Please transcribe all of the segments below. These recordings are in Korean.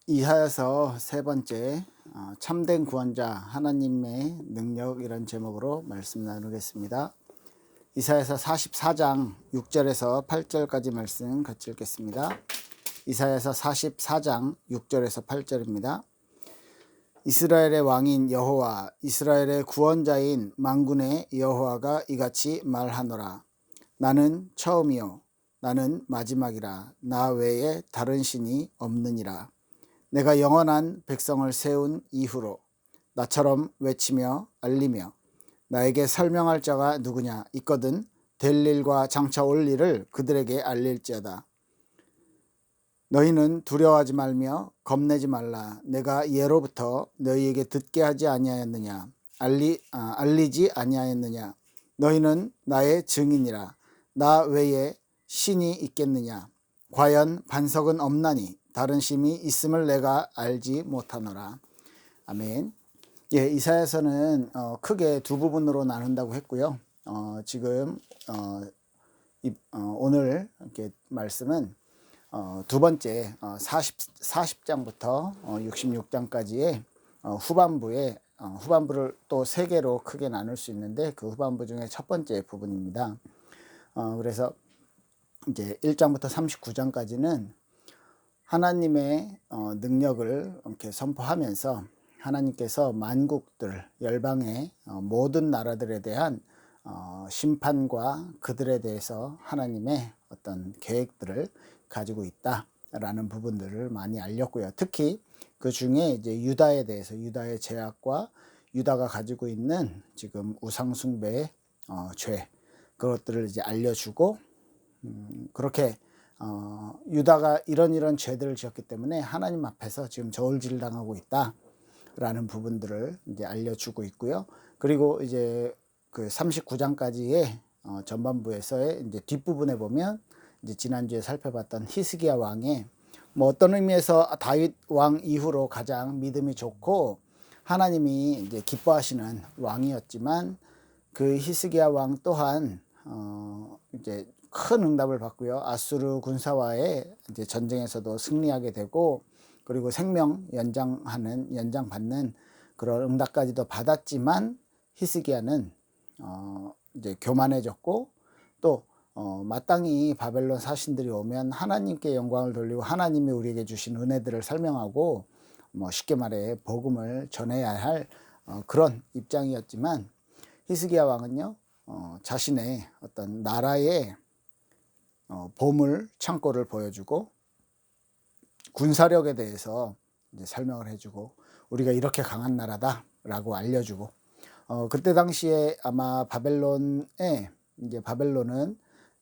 이사야서 세 번째, 참된 구원자 하나님의 능력, 이런 제목으로 말씀 나누겠습니다. 이사야서 44장 6절에서 8절까지 말씀 같이 읽겠습니다. 이사야서 44장 6절에서 8절입니다. 이스라엘의 왕인 여호와, 이스라엘의 구원자인 만군의 여호와가 이같이 말하노라. 나는 처음이요 나는 마지막이라. 나 외에 다른 신이 없느니라. 내가 영원한 백성을 세운 이후로 나처럼 외치며 알리며 나에게 설명할 자가 누구냐 있거든 될 일과 장차 올 일을 그들에게 알릴지어다. 너희는 두려워하지 말며 겁내지 말라. 내가 예로부터 너희에게 듣게 하지 아니하였느냐 알리지 아니하였느냐. 너희는 나의 증인이라. 나 외에 신이 있겠느냐. 과연 반석은 없나니 다른 신이 있음을 내가 알지 못하노라. 아멘. 예, 이사야서는 크게 두 부분으로 나눈다고 했고요. 지금 오늘 이렇게 말씀은 두 번째 40장부터 66장까지의 후반부를 또 세 개로 크게 나눌 수 있는데, 그 후반부 중에 첫 번째 부분입니다. 그래서 이제 1장부터 39장까지는 하나님의 능력을 이렇게 선포하면서 하나님께서 만국들, 열방의 모든 나라들에 대한 심판과 그들에 대해서 하나님의 어떤 계획들을 가지고 있다라는 부분들을 많이 알렸고요. 특히 그 중에 이제 유다에 대해서, 유다의 죄악과 유다가 가지고 있는 지금 우상숭배의 죄, 그것들을 이제 알려주고, 그렇게 유다가 이런 죄들을 지었기 때문에 하나님 앞에서 지금 저울질 당하고 있다라는 부분들을 이제 알려주고 있고요. 그리고 이제 그 39장까지의 전반부에서의 이제 뒷부분에 보면, 이제 지난주에 살펴봤던 히스기야 왕의 어떤 의미에서 다윗 왕 이후로 가장 믿음이 좋고 하나님이 이제 기뻐하시는 왕이었지만, 그 히스기야 왕 또한 이제 큰 응답을 받고요. 아수르 군사와의 이제 전쟁에서도 승리하게 되고, 그리고 생명 연장받는 그런 응답까지도 받았지만, 히스기야는 이제 교만해졌고, 또 마땅히 바벨론 사신들이 오면 하나님께 영광을 돌리고 하나님이 우리에게 주신 은혜들을 설명하고, 쉽게 말해 복음을 전해야 할 그런 입장이었지만, 히스기야 왕은요, 자신의 어떤 나라의 보물 창고를 보여주고 군사력에 대해서 이제 설명을 해주고, 우리가 이렇게 강한 나라다라고 알려주고, 그때 당시에 아마 바벨론은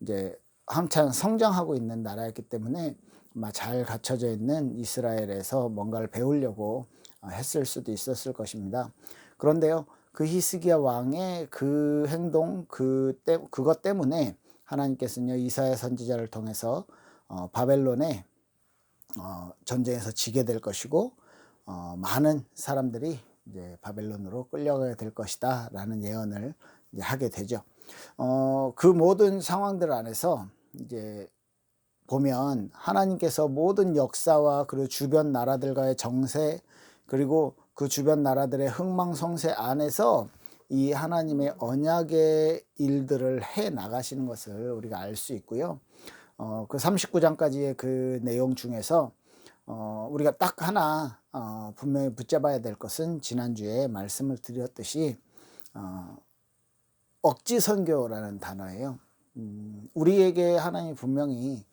이제 한창 성장하고 있는 나라였기 때문에 아마 잘 갖춰져 있는 이스라엘에서 뭔가를 배우려고 했을 수도 있었을 것입니다. 그런데요, 그 히스기야 왕의 그 행동, 그것 때문에 하나님께서는요, 이사야 선지자를 통해서 바벨론의 전쟁에서 지게 될 것이고, 많은 사람들이 이제 바벨론으로 끌려가게 될 것이다 라는 예언을 이제 하게 되죠. 그 모든 상황들 안에서 이제 보면 하나님께서 모든 역사와 그리고 주변 나라들과의 정세, 그리고 그 주변 나라들의 흥망성쇠 안에서 이 하나님의 언약의 일들을 해 나가시는 것을 우리가 알 수 있고요. 그 39장까지의 그 내용 중에서 우리가 딱 하나 분명히 붙잡아야 될 것은, 지난주에 말씀을 드렸듯이 억지 선교라는 단어예요. 우리에게 하나님이 분명히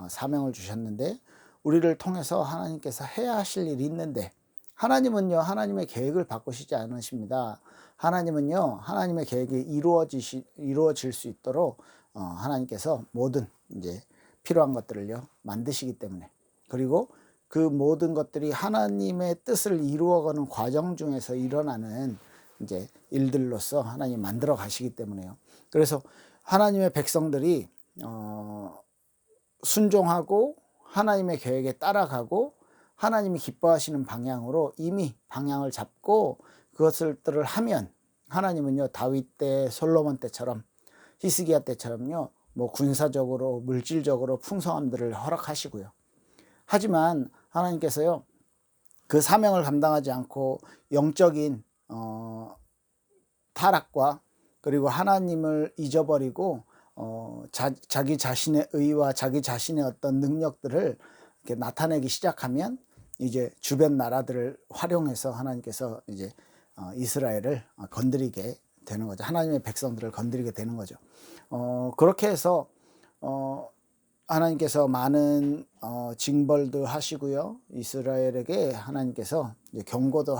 사명을 주셨는데, 우리를 통해서 하나님께서 해야 하실 일이 있는데, 하나님은요, 하나님의 계획을 바꾸시지 않으십니다. 하나님은요, 하나님의 계획이 이루어질 수 있도록 하나님께서 모든 이제 필요한 것들을요 만드시기 때문에, 그리고 그 모든 것들이 하나님의 뜻을 이루어가는 과정 중에서 일어나는 이제 일들로서 하나님 만들어 가시기 때문에요. 그래서 하나님의 백성들이 순종하고 하나님의 계획에 따라가고 하나님이 기뻐하시는 방향으로 이미 방향을 잡고 그것들을 하면, 하나님은요, 다윗 때, 솔로몬 때처럼, 히스기야 때처럼요, 군사적으로 물질적으로 풍성함들을 허락하시고요. 하지만 하나님께서요, 그 사명을 감당하지 않고 영적인 타락과 그리고 하나님을 잊어버리고 자기 자신의 의와 자기 자신의 어떤 능력들을 이렇게 나타내기 시작하면 이제 주변 나라들을 활용해서 하나님께서 이제 이스라엘을 건드리게 되는 거죠. 하나님의 백성들을 건드리게 되는 거죠. 그렇게 해서 하나님께서 많은 징벌도 하시고요. 이스라엘에게 하나님께서 이제 경고도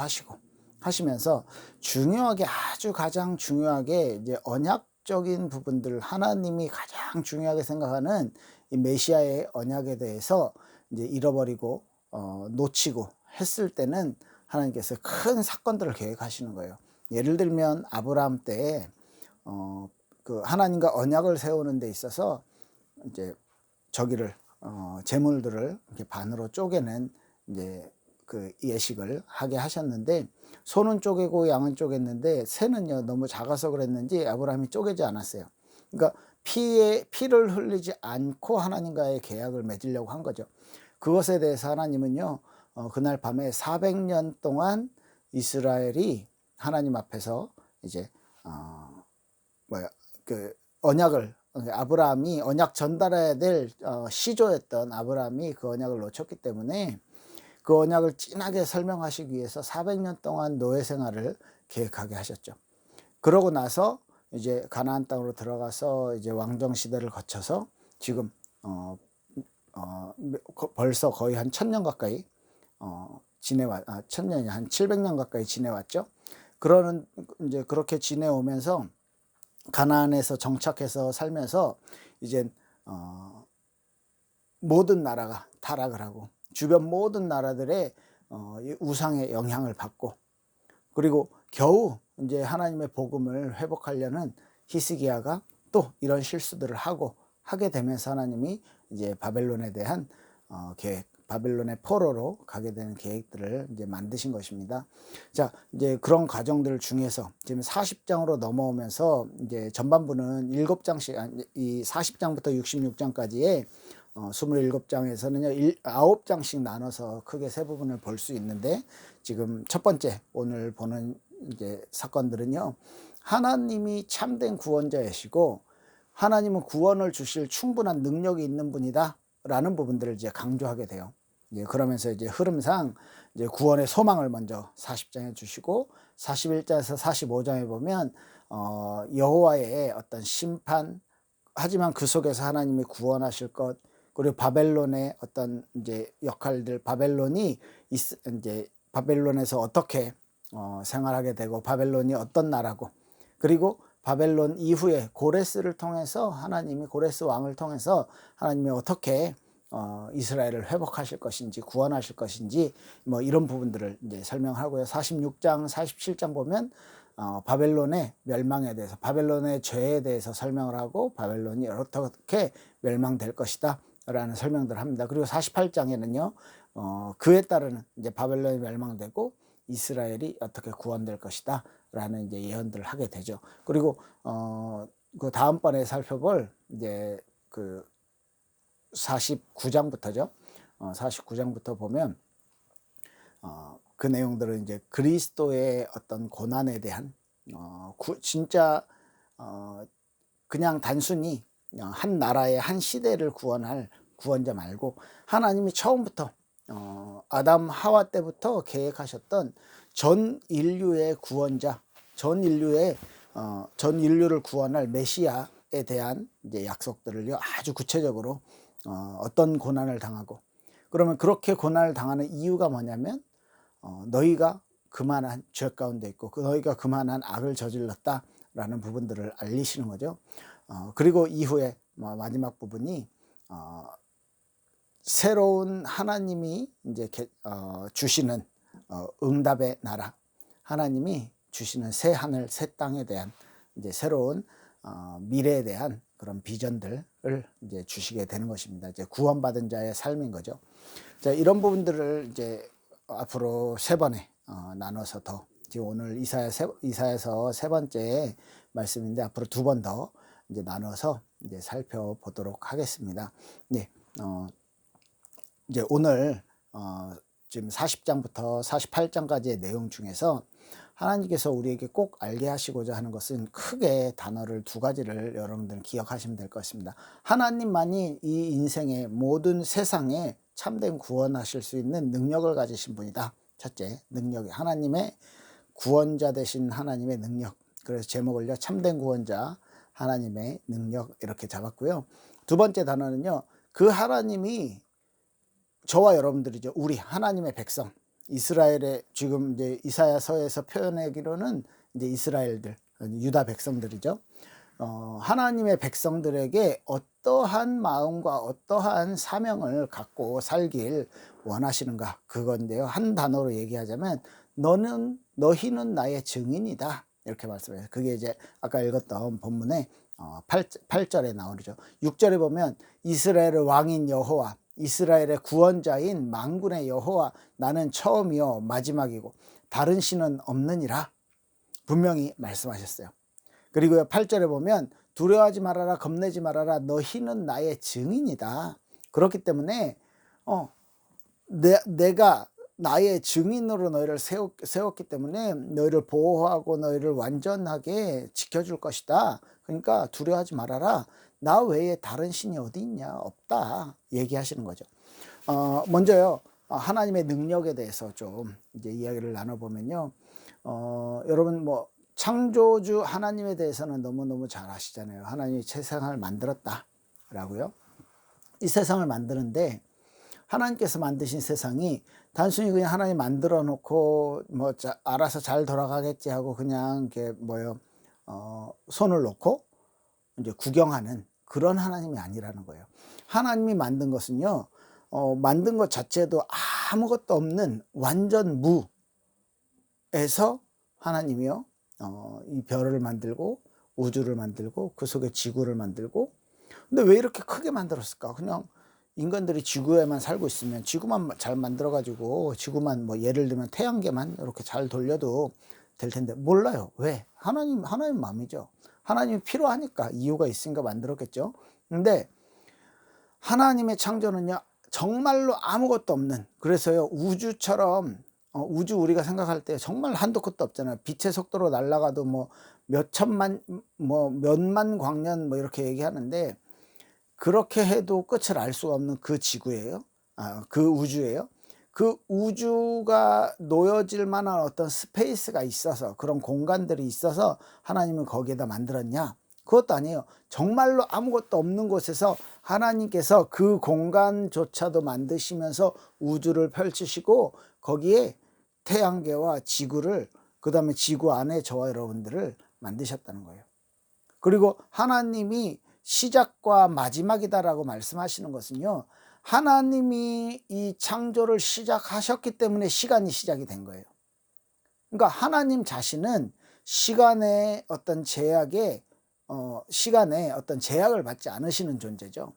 하시면서 중요하게, 아주 가장 중요하게 이제 언약적인 부분들, 하나님이 가장 중요하게 생각하는 이 메시아의 언약에 대해서 이제 잃어버리고 놓치고 했을 때는 하나님께서 큰 사건들을 계획하시는 거예요. 예를 들면 아브라함 때에 그 하나님과 언약을 세우는 데 있어서 이제 저기를 제물들을 이렇게 반으로 쪼개는 이제 그 예식을 하게 하셨는데, 소는 쪼개고 양은 쪼갰는데 새는요 너무 작아서 그랬는지 아브라함이 쪼개지 않았어요. 그러니까 피를 흘리지 않고 하나님과의 계약을 맺으려고 한 거죠. 그것에 대해서 하나님은요 그날 밤에 400년 동안 이스라엘이 하나님 앞에서 이제 그 언약을, 아브라함이 언약 전달해야 될 시조였던 아브라함이 그 언약을 놓쳤기 때문에 그 언약을 진하게 설명하시기 위해서 400년 동안 노예 생활을 계획하게 하셨죠. 그러고 나서 이제 가나안 땅으로 들어가서 이제 왕정 시대를 거쳐서 지금 벌써 거의 한 1000년 가까이 천년이 한 700년 가까이 지내왔죠. 그러는 이제 그렇게 지내오면서 가나안에서 정착해서 살면서 이제 모든 나라가 타락을 하고 주변 모든 나라들의 우상의 영향을 받고, 그리고 겨우 이제 하나님의 복음을 회복하려는 히스기야가 또 이런 실수들을 하게 되면서 하나님이 이제 바벨론에 대한 계획, 바벨론의 포로로 가게 되는 계획들을 이제 만드신 것입니다. 자, 이제 그런 과정들 중에서 지금 40장으로 넘어오면서 이제 전반부는 7장씩, 이 40장부터 66장까지의 27장에서는요 9장씩 나눠서 크게 세 부분을 볼 수 있는데, 지금 첫 번째 오늘 보는 이제 사건들은요, 하나님이 참된 구원자이시고 하나님은 구원을 주실 충분한 능력이 있는 분이다 라는 부분들을 이제 강조하게 돼요. 그러면서 이제 흐름상 이제 구원의 소망을 먼저 40장에 주시고, 41장에서 45장에 보면 여호와의 어떤 심판, 하지만 그 속에서 하나님이 구원하실 것, 그리고 바벨론의 어떤 이제 역할들, 이제 바벨론에서 어떻게 생활하게 되고 바벨론이 어떤 나라고, 그리고 바벨론 이후에 고레스를 통해서 하나님이, 고레스 왕을 통해서 하나님이 어떻게 이스라엘을 회복하실 것인지, 구원하실 것인지, 뭐 이런 부분들을 이제 설명하고요. 46장, 47장 보면 바벨론의 멸망에 대해서, 바벨론의 죄에 대해서 설명을 하고 바벨론이 어떻게 멸망될 것이다 라는 설명들을 합니다. 그리고 48장에는요 그에 따르는 이제 바벨론이 멸망되고 이스라엘이 어떻게 구원될 것이다 라는 이제 예언들을 하게 되죠. 그리고 그 다음번에 살펴볼 이제 그 49장부터죠. 49장부터 보면 그 내용들은 이제 그리스도의 어떤 고난에 대한 진짜 그냥 단순히 한 나라의 한 시대를 구원할 구원자 말고, 하나님이 처음부터 아담 하와 때부터 계획하셨던 전 인류의 구원자, 전 인류를 구원할 메시아에 대한 이제 약속들을요 아주 구체적으로 어떤 고난을 당하고, 그러면 그렇게 고난을 당하는 이유가 뭐냐면 너희가 그만한 죄 가운데 있고 너희가 그만한 악을 저질렀다라는 부분들을 알리시는 거죠. 그리고 이후에 마지막 부분이 새로운 하나님이 이제 주시는 응답의 나라, 하나님이 주시는 새 하늘 새 땅에 대한 이제 새로운 미래에 대한 그런 비전들을 이제 주시게 되는 것입니다. 이제 구원받은 자의 삶인 거죠. 자, 이런 부분들을 이제 앞으로 세 번에 나눠서 더, 지금 오늘 이사야서 세 번째 말씀인데 앞으로 두 번 더 이제 나눠서 이제 살펴보도록 하겠습니다. 네, 이제 오늘 지금 40장부터 48장까지의 내용 중에서 하나님께서 우리에게 꼭 알게 하시고자 하는 것은 크게 단어를 두 가지를 여러분들은 기억하시면 될 것입니다. 하나님만이 이 인생의 모든 세상에 참된 구원하실 수 있는 능력을 가지신 분이다. 첫째, 능력이 하나님의 구원자 되신 하나님의 능력. 그래서 제목을요, 참된 구원자 하나님의 능력 이렇게 잡았고요. 두 번째 단어는요, 그 하나님이 저와 여러분들이죠. 우리 하나님의 백성, 이스라엘의 지금 이제 이사야서에서 표현하기로는 이제 이스라엘들, 유다 백성들이죠. 하나님의 백성들에게 어떠한 마음과 어떠한 사명을 갖고 살길 원하시는가, 그건데요. 한 단어로 얘기하자면 너희는 나의 증인이다, 이렇게 말씀해요. 그게 이제 아까 읽었던 본문에 8절에 나오죠. 6절에 보면 이스라엘의 왕인 여호와, 이스라엘의 구원자인 만군의 여호와, 나는 처음이요 마지막이고 다른 신은 없느니라, 분명히 말씀하셨어요. 그리고 8절에 보면 두려워하지 말아라, 겁내지 말아라, 너희는 나의 증인이다. 그렇기 때문에 내가 나의 증인으로 너희를 세웠기 때문에 너희를 보호하고 너희를 완전하게 지켜줄 것이다. 그러니까 두려워하지 말아라. 나 외에 다른 신이 어디 있냐? 없다. 얘기하시는 거죠. 먼저요, 하나님의 능력에 대해서 좀 이제 이야기를 나눠보면요. 여러분 뭐 창조주 하나님에 대해서는 너무너무 잘 아시잖아요. 하나님이 세상을 만들었다라고요. 이 세상을 만드는데 하나님께서 만드신 세상이 단순히 그냥 하나님 만들어 놓고 뭐 알아서 잘 돌아가겠지 하고 그냥 이렇게 손을 놓고 이제 구경하는 그런 하나님이 아니라는 거예요. 하나님이 만든 것은요, 만든 것 자체도 아무것도 없는 완전 무에서 하나님이요, 이 별을 만들고 우주를 만들고 그 속에 지구를 만들고. 근데 왜 이렇게 크게 만들었을까? 그냥 인간들이 지구에만 살고 있으면 지구만 잘 만들어 가지고 지구만 뭐 예를 들면 태양계만 이렇게 잘 돌려도 될 텐데, 몰라요. 왜? 하나님 마음이죠. 하나님이 필요하니까, 이유가 있으니까 만들었겠죠. 근데 하나님의 창조는요, 정말로 아무것도 없는, 그래서요, 우주처럼 우주 우리가 생각할 때 정말 한도 끝도 없잖아요. 빛의 속도로 날아가도 뭐 몇천만 몇만 광년 뭐 이렇게 얘기하는데, 그렇게 해도 끝을 알 수가 없는 그 지구예요. 그 우주예요. 그 우주가 놓여질 만한 어떤 스페이스가 있어서, 그런 공간들이 있어서 하나님은 거기에다 만들었냐? 그것도 아니에요. 정말로 아무것도 없는 곳에서 하나님께서 그 공간조차도 만드시면서 우주를 펼치시고 거기에 태양계와 지구를, 그 다음에 지구 안에 저와 여러분들을 만드셨다는 거예요. 그리고 하나님이 시작과 마지막이다라고 말씀하시는 것은요, 하나님이 이 창조를 시작하셨기 때문에 시간이 시작이 된 거예요. 그러니까 하나님 자신은 시간의 어떤 시간에 어떤 제약을 받지 않으시는 존재죠.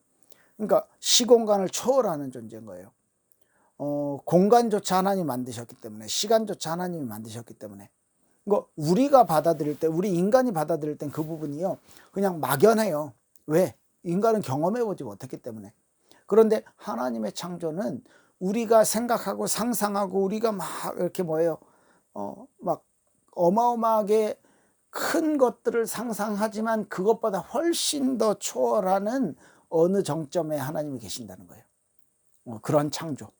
그러니까 시공간을 초월하는 존재인 거예요. 공간조차 하나님이 만드셨기 때문에, 시간조차 하나님이 만드셨기 때문에. 우리가 받아들일 때, 우리 인간이 받아들일 땐 그 부분이요, 그냥 막연해요. 왜? 인간은 경험해보지 못했기 때문에. 그런데 하나님의 창조는 우리가 생각하고 상상하고 우리가 막 이렇게 막 어마어마하게 큰 것들을 상상하지만 그것보다 훨씬 더 초월하는 어느 정점에 하나님이 계신다는 거예요. 그런 창조.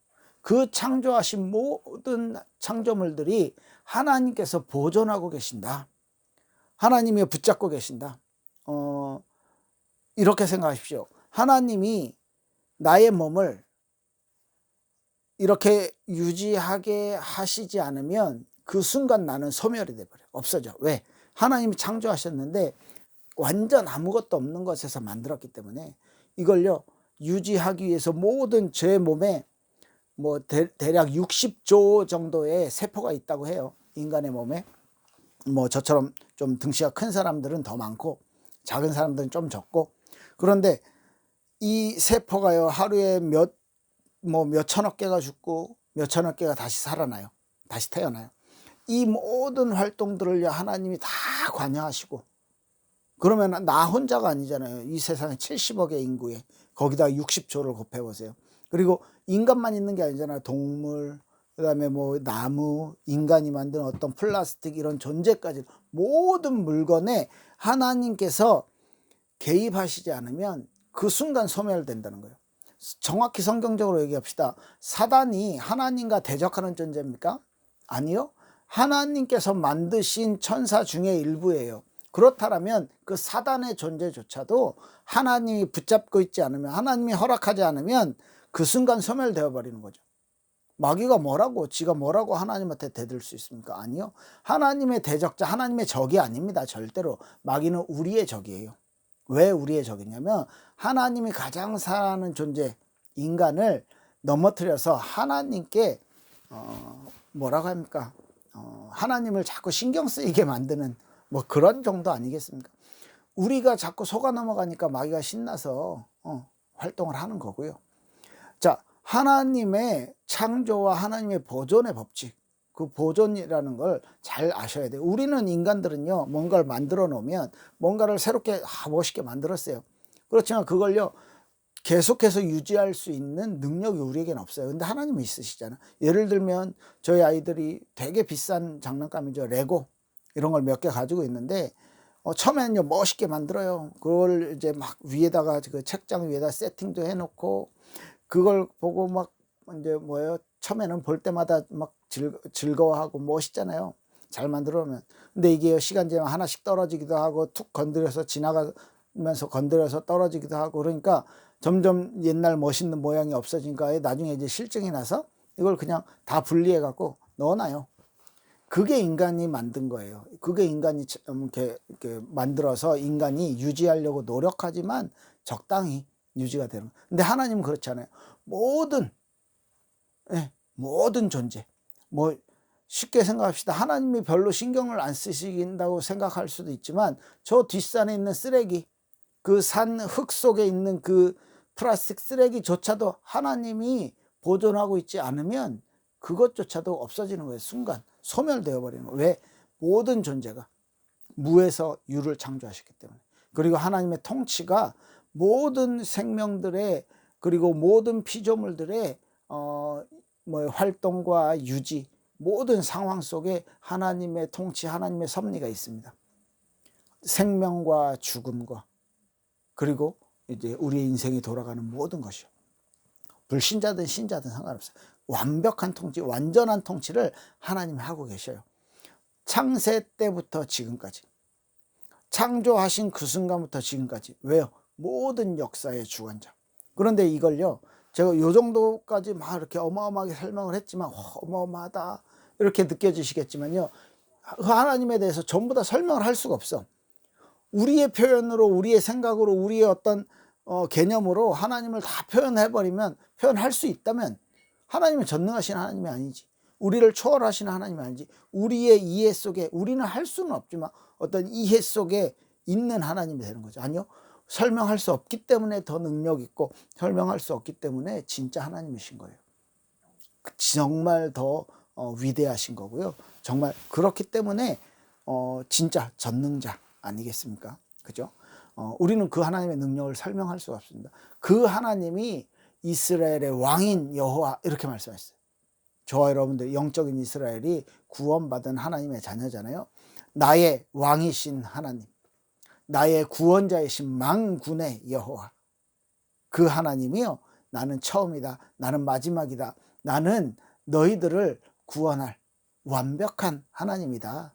그 창조하신 모든 창조물들이 하나님께서 보존하고 계신다. 하나님이 붙잡고 계신다. 이렇게 생각하십시오. 하나님이 나의 몸을 이렇게 유지하게 하시지 않으면 그 순간 나는 소멸이 돼버려. 없어져. 왜? 하나님이 창조하셨는데 완전 아무것도 없는 것에서 만들었기 때문에 이걸요, 유지하기 위해서 모든 제 몸에 뭐 대략 60조 정도의 세포가 있다고 해요. 인간의 몸에. 뭐 저처럼 좀 등치가 큰 사람들은 더 많고 작은 사람들은 좀 적고. 그런데 이 세포가요, 하루에 몇천억 개가 죽고 몇천억 개가 다시 살아나요. 다시 태어나요. 이 모든 활동들을 하나님이 다 관여하시고, 그러면 나 혼자가 아니잖아요. 이 세상에 70억의 인구에 거기다 60조를 곱해보세요. 그리고 인간만 있는 게 아니잖아요. 동물, 그다음에 뭐 나무, 인간이 만든 어떤 플라스틱 이런 존재까지 모든 물건에 하나님께서 개입하시지 않으면 그 순간 소멸된다는 거예요. 정확히 성경적으로 얘기합시다. 사단이 하나님과 대적하는 존재입니까? 아니요. 하나님께서 만드신 천사 중에 일부예요. 그렇다면 그 사단의 존재조차도 하나님이 붙잡고 있지 않으면, 하나님이 허락하지 않으면 그 순간 소멸되어 버리는 거죠. 마귀가 뭐라고, 지가 뭐라고 하나님한테 대들 수 있습니까? 아니요. 하나님의 대적자, 하나님의 적이 아닙니다. 절대로. 마귀는 우리의 적이에요. 왜 우리의 적이냐면 하나님이 가장 사랑하는 존재 인간을 넘어뜨려서 하나님께 뭐라고 합니까? 하나님을 자꾸 신경 쓰이게 만드는 뭐 그런 정도 아니겠습니까? 우리가 자꾸 속아 넘어가니까 마귀가 신나서 활동을 하는 거고요. 자, 하나님의 창조와 하나님의 보존의 법칙, 그 보존이라는 걸 잘 아셔야 돼요. 우리는 인간들은요, 뭔가를 만들어 놓으면 뭔가를 새롭게 멋있게 만들었어요. 그렇지만 그걸요 계속해서 유지할 수 있는 능력이 우리에게는 없어요. 근데 하나님은 있으시잖아요. 예를 들면 저희 아이들이 되게 비싼 장난감이죠. 레고 이런 걸 몇 개 가지고 있는데 처음에는요 멋있게 만들어요. 그걸 이제 막 위에다가 그 책장 위에다 세팅도 해놓고 그걸 보고 막 이제 뭐예요? 처음에는 볼 때마다 막 즐거워하고 멋있잖아요. 잘 만들어 놓으면. 근데 이게 시간 지나면 하나씩 떨어지기도 하고 툭 건드려서 지나가면서 건드려서 떨어지기도 하고 그러니까 점점 옛날 멋있는 모양이 없어지니까 나중에 이제 실증이 나서 이걸 그냥 다 분리해 갖고 넣어놔요. 그게 인간이 만든 거예요. 그게 인간이 이렇게 만들어서 인간이 유지하려고 노력하지만 적당히 유지가 되는 거예요. 근데 하나님은 그렇지 않아요. 모든 존재, 뭐 쉽게 생각합시다. 하나님이 별로 신경을 안 쓰신다고 생각할 수도 있지만 저 뒷산에 있는 쓰레기, 그 산 흙 속에 있는 그 플라스틱 쓰레기조차도 하나님이 보존하고 있지 않으면 그것조차도 없어지는 거예요. 순간 소멸되어 버리는 거예요. 왜? 모든 존재가 무에서 유를 창조하셨기 때문에. 그리고 하나님의 통치가 모든 생명들의 그리고 모든 피조물들의 활동과 유지, 모든 상황 속에 하나님의 통치, 하나님의 섭리가 있습니다. 생명과 죽음과 그리고 이제 우리의 인생이 돌아가는 모든 것이요. 불신자든 신자든 상관없어요. 완벽한 통치, 완전한 통치를 하나님이 하고 계셔요. 창세 때부터 지금까지. 창조하신 그 순간부터 지금까지. 왜요? 모든 역사의 주관자. 그런데 이걸요, 제가 요 정도까지 막 이렇게 어마어마하게 설명을 했지만, 어마어마하다. 이렇게 느껴지시겠지만요, 하나님에 대해서 전부 다 설명을 할 수가 없어. 우리의 표현으로, 우리의 생각으로, 우리의 어떤 개념으로 하나님을 다 표현해버리면, 표현할 수 있다면, 하나님은 전능하신 하나님이 아니지. 우리를 초월하시는 하나님이 아니지. 우리의 이해 속에, 우리는 할 수는 없지만 어떤 이해 속에 있는 하나님이 되는 거죠. 아니요. 설명할 수 없기 때문에 더 능력 있고 설명할 수 없기 때문에 진짜 하나님이신 거예요. 정말 더 위대하신 거고요. 정말 그렇기 때문에 진짜 전능자 아니겠습니까? 그죠? 우리는 그 하나님의 능력을 설명할 수가 없습니다. 그 하나님이 이스라엘의 왕인 여호와 이렇게 말씀하셨어요. 저와 여러분들 영적인 이스라엘이 구원받은 하나님의 자녀잖아요. 나의 왕이신 하나님, 나의 구원자이신 만군의 여호와, 그 하나님이요, 나는 처음이다, 나는 마지막이다, 나는 너희들을 구원할 완벽한 하나님이다,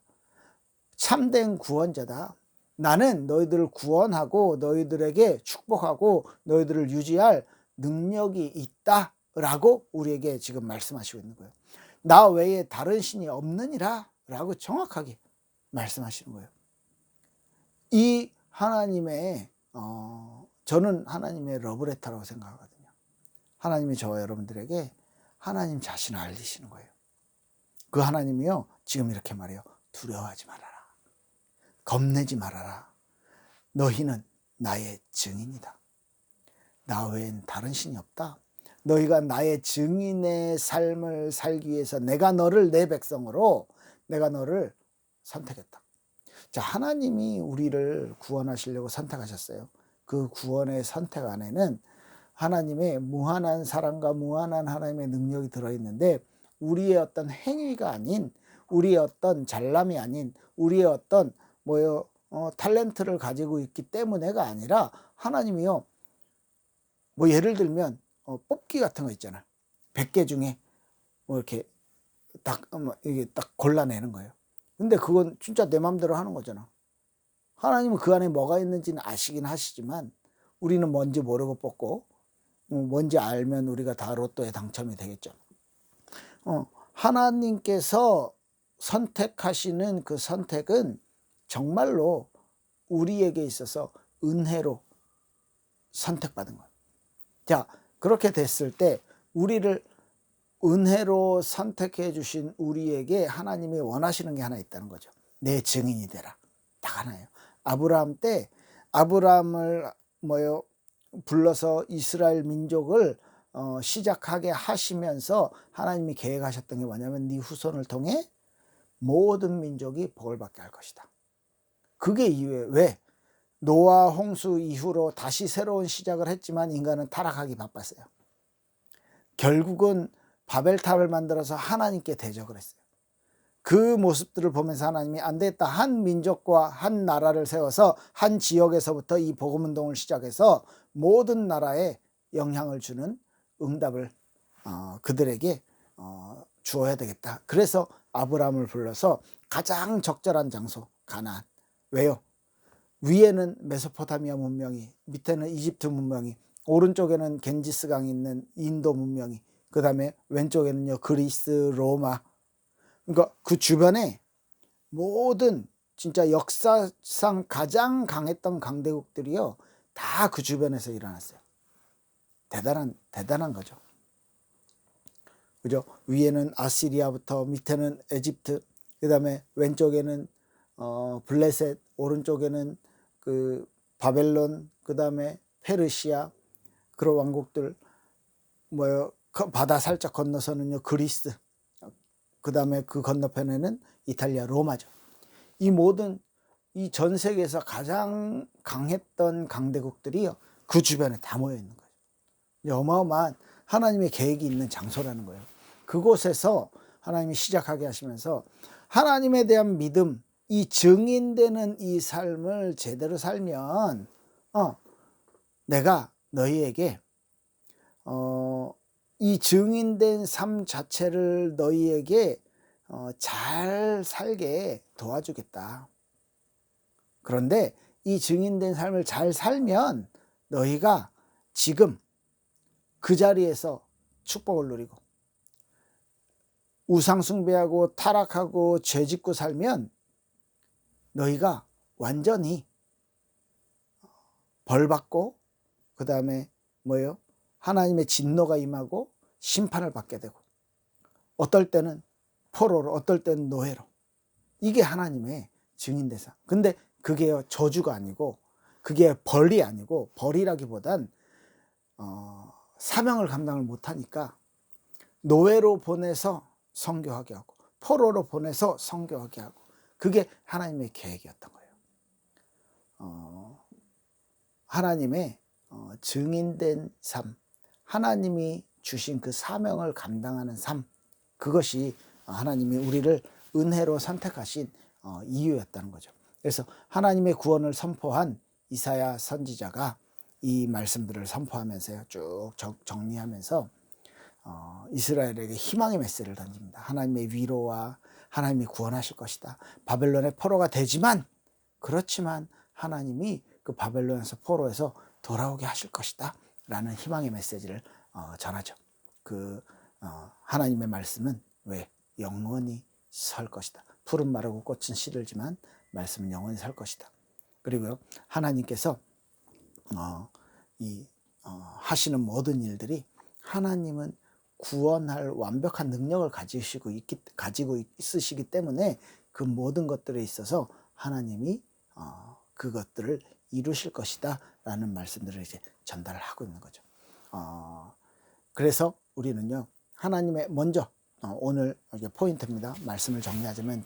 참된 구원자다, 나는 너희들을 구원하고 너희들에게 축복하고 너희들을 유지할 능력이 있다 라고 우리에게 지금 말씀하시고 있는 거예요. 나 외에 다른 신이 없느니라 라고 정확하게 말씀하시는 거예요. 이 하나님의 저는 하나님의 러브레터라고 생각하거든요. 하나님이 저와 여러분들에게 하나님 자신을 알리시는 거예요. 그 하나님이요, 지금 이렇게 말해요. 두려워하지 말아라. 겁내지 말아라. 너희는 나의 증인이다. 나 외엔 다른 신이 없다. 너희가 나의 증인의 삶을 살기 위해서 내가 너를 내 백성으로 내가 너를 선택했다. 자, 하나님이 우리를 구원하시려고 선택하셨어요. 그 구원의 선택 안에는 하나님의 무한한 사랑과 무한한 하나님의 능력이 들어있는데 우리의 어떤 행위가 아닌, 우리의 어떤 잘남이 아닌, 우리의 어떤 탤런트를 가지고 있기 때문에가 아니라, 하나님이요, 예를 들면 뽑기 같은 거 있잖아. 100개 중에 이렇게 이게 딱 골라내는 거예요. 근데 그건 진짜 내 맘대로 하는 거잖아. 하나님은 그 안에 뭐가 있는지는 아시긴 하시지만, 우리는 뭔지 모르고 뽑고, 뭔지 알면 우리가 다 로또에 당첨이 되겠죠. 하나님께서 선택하시는 그 선택은 정말로 우리에게 있어서 은혜로 선택받은 거예요. 자, 그렇게 됐을 때 우리를 은혜로 선택해 주신 우리에게 하나님이 원하시는 게 하나 있다는 거죠. 내 증인이 되라. 딱 하나예요. 아브라함 때 아브라함을 불러서 이스라엘 민족을 시작하게 하시면서 하나님이 계획하셨던 게 뭐냐면, 네 후손을 통해 모든 민족이 복을 받게 할 것이다. 그게 이유예요. 왜? 노아 홍수 이후로 다시 새로운 시작을 했지만 인간은 타락하기 바빴어요. 결국은 바벨탑을 만들어서 하나님께 대적을 했어요. 그 모습들을 보면서 하나님이 안 되겠다, 한 민족과 한 나라를 세워서 한 지역에서부터 이 복음운동을 시작해서 모든 나라에 영향을 주는 응답을 그들에게 주어야 되겠다. 그래서 아브라함을 불러서 가장 적절한 장소 가나안. 왜요? 위에는 메소포타미아 문명이, 밑에는 이집트 문명이, 오른쪽에는 겐지스강이 있는 인도 문명이, 그 다음에 왼쪽에는요 그리스, 로마. 그러니까 그 주변에 모든 진짜 역사상 가장 강했던 강대국들이요 다 그 주변에서 일어났어요. 대단한 거죠. 그죠? 위에는 아시리아부터 밑에는 에집트, 그 다음에 왼쪽에는 블레셋, 오른쪽에는 그 바벨론, 그 다음에 페르시아, 그런 왕국들, 바다 살짝 건너서는요 그리스, 그 다음에 그 건너편에는 이탈리아, 로마죠. 이 모든 이 전 세계에서 가장 강했던 강대국들이요 그 주변에 다 모여 있는 거예요. 어마어마한 하나님의 계획이 있는 장소라는 거예요. 그곳에서 하나님이 시작하게 하시면서 하나님에 대한 믿음, 이 증인되는 이 삶을 제대로 살면 내가 너희에게 이 증인된 삶 자체를 너희에게 잘 살게 도와주겠다. 그런데 이 증인된 삶을 잘 살면 너희가 지금 그 자리에서 축복을 누리고, 우상숭배하고 타락하고 죄짓고 살면 너희가 완전히 벌받고, 그 다음에 하나님의 진노가 임하고 심판을 받게 되고, 어떨 때는 포로로, 어떨 때는 노예로. 이게 하나님의 증인대상. 근데 그게요 저주가 아니고, 그게 벌이 아니고, 벌이라기보단 사명을 감당을 못하니까 노예로 보내서 선교하게 하고, 포로로 보내서 선교하게 하고, 그게 하나님의 계획이었던 거예요. 하나님의 증인된 삶, 하나님이 주신 그 사명을 감당하는 삶, 그것이 하나님이 우리를 은혜로 선택하신 이유였다는 거죠. 그래서 하나님의 구원을 선포한 이사야 선지자가 이 말씀들을 선포하면서요 쭉 정리하면서 이스라엘에게 희망의 메시지를 던집니다. 하나님의 위로와 하나님이 구원하실 것이다. 바벨론의 포로가 되지만, 그렇지만 하나님이 그 바벨론에서 포로에서 돌아오게 하실 것이다 라는 희망의 메시지를 전하죠. 하나님의 말씀은 왜 영원히 설 것이다. 풀은 마르고 꽃은 시들지만 말씀은 영원히 설 것이다. 그리고요 하나님께서 하시는 모든 일들이, 하나님은 구원할 완벽한 능력을 가지고 있으시기 때문에 그 모든 것들에 있어서 하나님이 그것들을 이루실 것이다 라는 말씀들을 이제 전달을 하고 있는 거죠. 그래서 우리는요 하나님의 먼저 오늘 이게 포인트입니다. 말씀을 정리하자면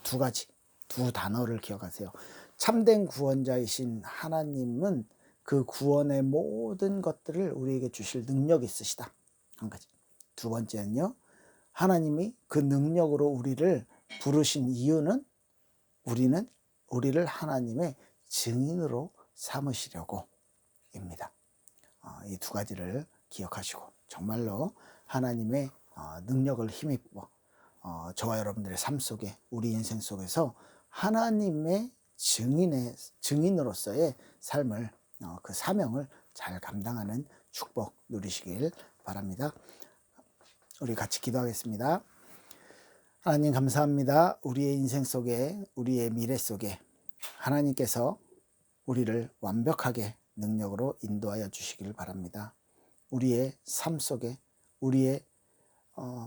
두 단어를 기억하세요. 참된 구원자이신 하나님은 그 구원의 모든 것들을 우리에게 주실 능력이 있으시다, 한 가지. 두 번째는요, 하나님이 그 능력으로 우리를 부르신 이유는 우리를 하나님의 증인으로 삼으시려고입니다. 이 두 가지를 기억하시고 정말로 하나님의 능력을 힘입어 저와 여러분들의 삶 속에, 우리 인생 속에서 하나님의 증인으로서의 삶을, 그 사명을 잘 감당하는 축복 누리시길 바랍니다. 우리 같이 기도하겠습니다. 하나님 감사합니다. 우리의 인생 속에, 우리의 미래 속에 하나님께서 우리를 완벽하게 능력으로 인도하여 주시길 바랍니다. 우리의 삶 속에, 우리의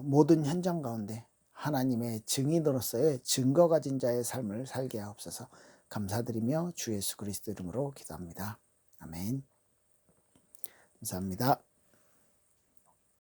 모든 현장 가운데 하나님의 증인으로서의 증거 가진 자의 삶을 살게 하옵소서. 감사드리며 주 예수 그리스도 이름으로 기도합니다. 아멘. 감사합니다.